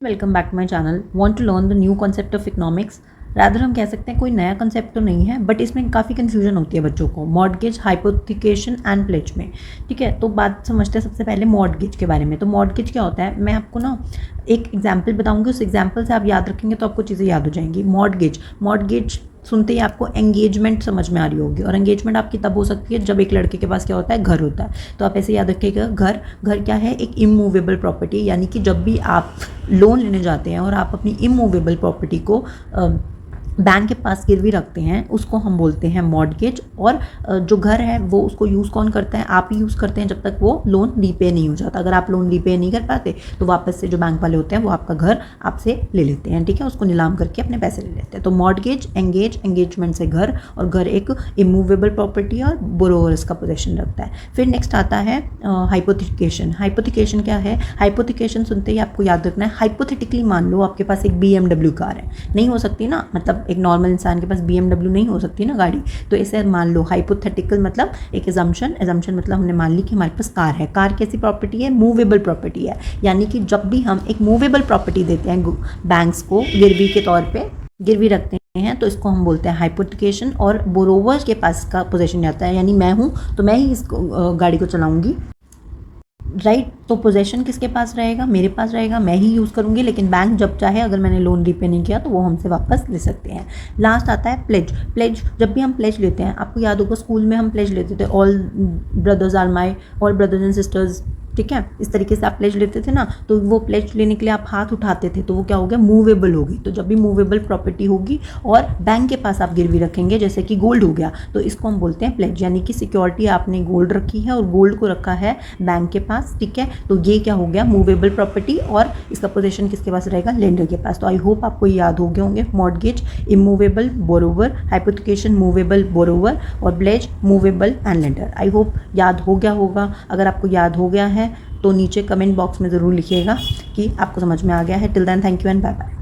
Welcome back to my channel. Want to learn the new concept of economics. Rather हम कह सकते हैं कोई नया कॉन्सेप्ट तो नहीं है, बट इसमें काफ़ी कन्फ्यूजन होती है बच्चों को मॉर्टगेज, हाइपोथिकेशन एंड प्लेज में। ठीक है, तो बात समझते हैं सबसे पहले मॉर्टगेज के बारे में। तो मॉर्टगेज क्या होता है, मैं आपको ना एक एग्जाम्पल बताऊंगी, उस एग्जाम्पल से आप याद रखेंगे तो आपको चीज़ें याद हो जाएंगी। मॉर्टगेज सुनते ही आपको एंगेजमेंट समझ में आ रही होगी, और एंगेजमेंट आपकी तब हो सकती है जब एक लड़के के पास क्या होता है, घर होता है। तो आप ऐसे याद रखिएगा, घर क्या है, एक इमूवेबल प्रॉपर्टी, यानी कि जब भी आप लोन लेने जाते हैं और आप अपनी इमूवेबल प्रॉपर्टी को बैंक के पास गिरवी रखते हैं, उसको हम बोलते हैं मॉर्टगेज। और जो घर है वो उसको यूज़ कौन करता है, आप ही यूज़ करते हैं जब तक वो लोन रीपे नहीं हो जाता। अगर आप लोन रीपे नहीं कर पाते तो वापस से जो बैंक वाले होते हैं वो आपका घर आपसे ले लेते हैं। ठीक है, उसको नीलाम करके अपने पैसे ले लेते हैं। तो मॉर्टगेज, एंगेजमेंट से घर, और घर एक इमूवेबल प्रॉपर्टी और बोरोवर इसका पोजेशन रखता है। फिर नेक्स्ट आता है हाइपोथिकेशन। हाइपोथिकेशन क्या है, हाइपोथिकेशन सुनते ही आपको याद रखना है, हाइपोथेटिकली मान लो आपके पास एक BMW कार है, नहीं हो सकती ना, मतलब एक नॉर्मल इंसान के पास BMW नहीं हो सकती ना गाड़ी। तो इसे मान लो, हाइपोथेटिकल मतलब एक एजम्पशन मतलब हमने मान ली कि हमारे पास कार है। कार कैसी प्रॉपर्टी है, मूवेबल प्रॉपर्टी है, यानी कि जब भी हम एक मूवेबल प्रॉपर्टी देते हैं बैंक्स को गिरवी के तौर पे, गिरवी रखते हैं, तो इसको हम बोलते हैं हाइपोथिकेशन। और बोरोवर के पास का पोजेशन जाता है, यानी मैं हूँ तो मैं ही इस गाड़ी को चलाऊंगी, राइट। तो पोजेशन किसके पास रहेगा, मेरे पास रहेगा, मैं ही यूज़ करूंगी, लेकिन बैंक जब चाहे अगर मैंने लोन रीपे नहीं किया तो वो हमसे वापस ले सकते हैं। लास्ट आता है प्लेज। जब भी हम प्लेज लेते हैं, आपको याद होगा स्कूल में हम प्लेज लेते थे, all brothers are my, all brothers and sisters. ठीक है, इस तरीके से आप प्लेज लेते थे ना, तो वो प्लेज लेने के लिए आप हाथ उठाते थे, तो वो क्या हो गया, मूवेबल होगी। तो जब भी मूवेबल प्रॉपर्टी होगी और बैंक के पास आप गिरवी रखेंगे, जैसे कि गोल्ड हो गया, तो इसको हम बोलते हैं प्लेज, यानी कि सिक्योरिटी आपने गोल्ड रखी है और गोल्ड को रखा है बैंक के पास। ठीक है, तो ये क्या हो गया, मूवेबल प्रॉपर्टी, और इसका पोजीशन किसके पास रहेगा, लेंडर के पास। तो आई होप आपको याद हो गए होंगे, mortgage immovable borrower, hypothecation movable borrower, और pledge movable and lender. I hope याद हो गया होगा। अगर आपको याद हो गया है तो नीचे कमेंट बॉक्स में ज़रूर लिखिएगा कि आपको समझ में आ गया है। Till then, thank you and bye bye.